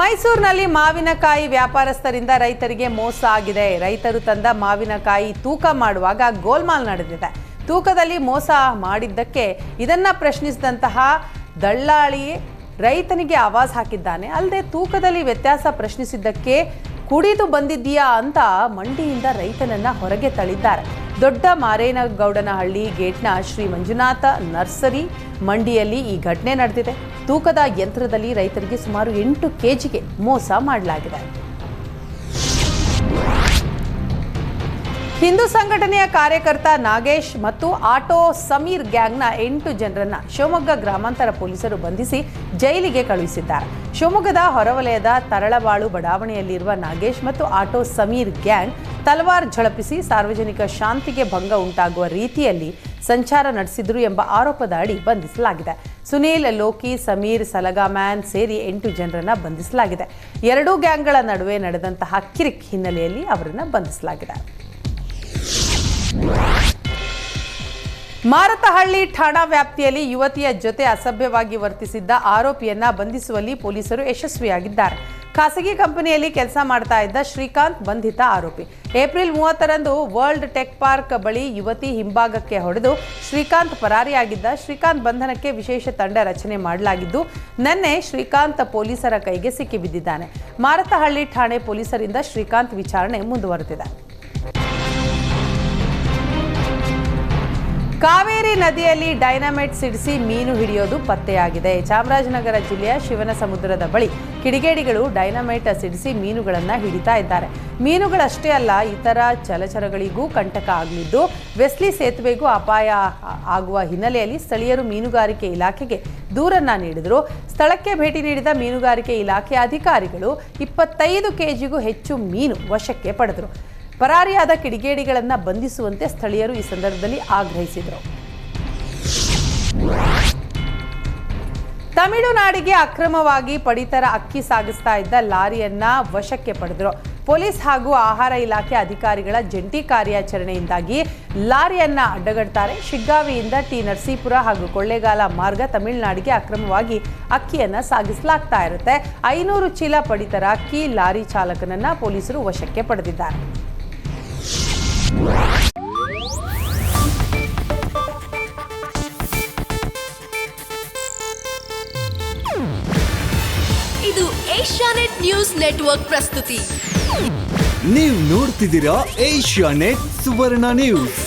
ಮೈಸೂರಿನಲ್ಲಿ ಮಾವಿನಕಾಯಿ ವ್ಯಾಪಾರಸ್ಥರಿಂದ ರೈತರಿಗೆ ಮೋಸ ಆಗಿದೆ. ರೈತರು ತಂದ ಮಾವಿನಕಾಯಿ ತೂಕ ಮಾಡುವಾಗ ಗೋಲ್ಮಾಲ್ ನಡೆದಿದೆ. ತೂಕದಲ್ಲಿ ಮೋಸ ಮಾಡಿದ್ದಕ್ಕೆ ಇದನ್ನ ಪ್ರಶ್ನಿಸಿದಂತಹ ದಳ್ಳಾಳಿ ರೈತನಿಗೆ ಆವಾಜ್ ಹಾಕಿದ್ದಾನೆ. ಅಲ್ಲದೆ ತೂಕದಲ್ಲಿ ವ್ಯತ್ಯಾಸ ಪ್ರಶ್ನಿಸಿದ್ದಕ್ಕೆ ಕುಡಿದು ಬಂದಿದ್ದೀಯಾ ಅಂತ ಮಂಡಿಯಿಂದ ರೈತನನ್ನ ಹೊರಗೆ ತಳ್ಳಿದ್ದಾರೆ. ದೊಡ್ಡ ಮಾರೇನಗೌಡನಹಳ್ಳಿ ಗೇಟ್ನ ಶ್ರೀ ಮಂಜುನಾಥ ನರ್ಸರಿ ಮಂಡಿಯಲ್ಲಿ ಈ ಘಟನೆ ನಡೆದಿದೆ. ತೂಕದ ಯಂತ್ರದಲ್ಲಿ ರೈತರಿಗೆ ಸುಮಾರು 8 ಕೆಜಿಗೆ ಮೋಸ ಮಾಡಲಾಗಿದೆ. ಹಿಂದೂ ಸಂಘಟನೆಯ ಕಾರ್ಯಕರ್ತ ನಾಗೇಶ್ ಮತ್ತು ಆಟೋ ಸಮೀರ್ ಗ್ಯಾಂಗ್ನ 8 ಜನರನ್ನ ಶಿವಮೊಗ್ಗ ಗ್ರಾಮಾಂತರ ಪೊಲೀಸರು ಬಂಧಿಸಿ ಜೈಲಿಗೆ ಕಳುಹಿಸಿದ್ದಾರೆ. ಶಿವಮೊಗ್ಗದ ಹೊರವಲಯದ ತರಳಬಾಳು ಬಡಾವಣೆಯಲ್ಲಿರುವ ನಾಗೇಶ್ ಮತ್ತು ಆಟೋ ಸಮೀರ್ ಗ್ಯಾಂಗ್ ತಲವಾರ್ ಝಳಪಿಸಿ ಸಾರ್ವಜನಿಕ ಶಾಂತಿಗೆ ಭಂಗ ಉಂಟಾಗುವ ರೀತಿಯಲ್ಲಿ ಸಂಚಾರ ನಡೆಸಿದ್ರು ಎಂಬ ಆರೋಪದ ಅಡಿ ಬಂಧಿಸಲಾಗಿದೆ. ಸುನೀಲ್, ಲೋಕಿ, ಸಮೀರ್, ಸಲಗಾಮ್ಯಾನ್ ಸೇರಿ 8 ಜನರನ್ನ ಬಂಧಿಸಲಾಗಿದೆ. ಎರಡೂ ಗ್ಯಾಂಗ್ಗಳ ನಡುವೆ ನಡೆದಂತಹ ಕಿರಿಕ್ ಹಿನ್ನೆಲೆಯಲ್ಲಿ ಅವರನ್ನು ಬಂಧಿಸಲಾಗಿದೆ. ಮಾರತಹಳ್ಳಿ ಠಾಣಾ ವ್ಯಾಪ್ತಿಯಲ್ಲಿ ಯುವತಿಯ ಜೊತೆ ಅಸಭ್ಯವಾಗಿ ವರ್ತಿಸಿದ್ದ ಆರೋಪಿಯನ್ನ ಬಂಧಿಸುವಲ್ಲಿ ಪೊಲೀಸರು ಯಶಸ್ವಿಯಾಗಿದ್ದಾರೆ. ಖಾಸಗಿ ಕಂಪನಿಯಲ್ಲಿ ಕೆಲಸ ಮಾಡ್ತಾ ಇದ್ದ ಶ್ರೀಕಾಂತ್ ಬಂಧಿತ ಆರೋಪಿ. ಏಪ್ರಿಲ್ 30ರಂದು ವರ್ಲ್ಡ್ ಟೆಕ್ ಪಾರ್ಕ್ ಬಳಿ ಯುವತಿ ಹಿಂಭಾಗಕ್ಕೆ ಹೊಡೆದು ಶ್ರೀಕಾಂತ್ ಪರಾರಿಯಾಗಿದ್ದ. ಶ್ರೀಕಾಂತ್ ಬಂಧನಕ್ಕೆ ವಿಶೇಷ ತಂಡ ರಚನೆ ಮಾಡಲಾಗಿದ್ದು ನಿನ್ನೆ ಶ್ರೀಕಾಂತ್ ಪೊಲೀಸರ ಕೈಗೆ ಸಿಕ್ಕಿಬಿದ್ದಿದ್ದಾನೆ. ಮಾರತಹಳ್ಳಿ ಠಾಣೆ ಪೊಲೀಸರಿಂದ ಶ್ರೀಕಾಂತ್ ವಿಚಾರಣೆ ಮುಂದುವರೆದಿದೆ. ಕಾವೇರಿ ನದಿಯಲ್ಲಿ ಡೈನಮೈಟ್ ಸಿಡಿಸಿ ಮೀನು ಹಿಡಿಯೋದು ಪತ್ತೆಯಾಗಿದೆ. ಚಾಮರಾಜನಗರ ಜಿಲ್ಲೆಯ ಶಿವನಸಮುದ್ರದ ಬಳಿ ಕಿಡಿಗೇಡಿಗಳು ಡೈನಮೈಟ್ ಸಿಡಿಸಿ ಮೀನುಗಳನ್ನು ಹಿಡಿತಾ ಇದ್ದಾರೆ. ಮೀನುಗಳಷ್ಟೇ ಅಲ್ಲ, ಇತರ ಜಲಚರಗಳಿಗೂ ಕಂಟಕ ಆಗಲಿದ್ದು ವೆಸ್ಲಿ ಸೇತುವೆಗೂ ಅಪಾಯ ಆಗುವ ಹಿನ್ನೆಲೆಯಲ್ಲಿ ಸ್ಥಳೀಯರು ಮೀನುಗಾರಿಕೆ ಇಲಾಖೆಗೆ ದೂರನ್ನ ನೀಡಿದರು. ಸ್ಥಳಕ್ಕೆ ಭೇಟಿ ನೀಡಿದ ಮೀನುಗಾರಿಕೆ ಇಲಾಖೆ ಅಧಿಕಾರಿಗಳು 25 ಕೆಜಿಗೂ ಹೆಚ್ಚು ಮೀನು ವಶಕ್ಕೆ ಪಡೆದರು. ಪರಾರಿಯಾದ ಕಿಡಿಗೇಡಿಗಳನ್ನು ಬಂಧಿಸುವಂತೆ ಸ್ಥಳೀಯರು ಈ ಸಂದರ್ಭದಲ್ಲಿ ಆಗ್ರಹಿಸಿದರು. ತಮಿಳುನಾಡಿಗೆ ಅಕ್ರಮವಾಗಿ ಪಡಿತರ ಅಕ್ಕಿ ಸಾಗಿಸ್ತಾ ಇದ್ದ ಲಾರಿಯನ್ನ ವಶಕ್ಕೆ ಪಡೆದರು. ಪೊಲೀಸ್ ಹಾಗೂ ಆಹಾರ ಇಲಾಖೆ ಅಧಿಕಾರಿಗಳ ಜಂಟಿ ಕಾರ್ಯಾಚರಣೆಯಿಂದಾಗಿ ಲಾರಿಯನ್ನ ಅಡ್ಡಗಡ್ತಾರೆ. ಶಿಗ್ಗಾವಿಯಿಂದ ಟಿ ನರಸೀಪುರ ಹಾಗೂ ಕೊಳ್ಳೇಗಾಲ ಮಾರ್ಗ ತಮಿಳುನಾಡಿಗೆ ಅಕ್ರಮವಾಗಿ ಅಕ್ಕಿಯನ್ನ ಸಾಗಿಸಲಾಗ್ತಾ ಇರುತ್ತೆ. 500 ಚೀಲ ಪಡಿತರ ಅಕ್ಕಿ ಲಾರಿ ಚಾಲಕನನ್ನ ಪೊಲೀಸರು ವಶಕ್ಕೆ ಪಡೆದಿದ್ದಾರೆ. ಇದು ಏಷ್ಯಾನೆಟ್ ನ್ಯೂಸ್ ನೆಟ್ವರ್ಕ್ ಪ್ರಸ್ತುತಿ. ನೀವು ನೋಡ್ತಿದ್ದೀರಾ ಏಷ್ಯಾನೆಟ್ ಸುವರ್ಣ ನ್ಯೂಸ್.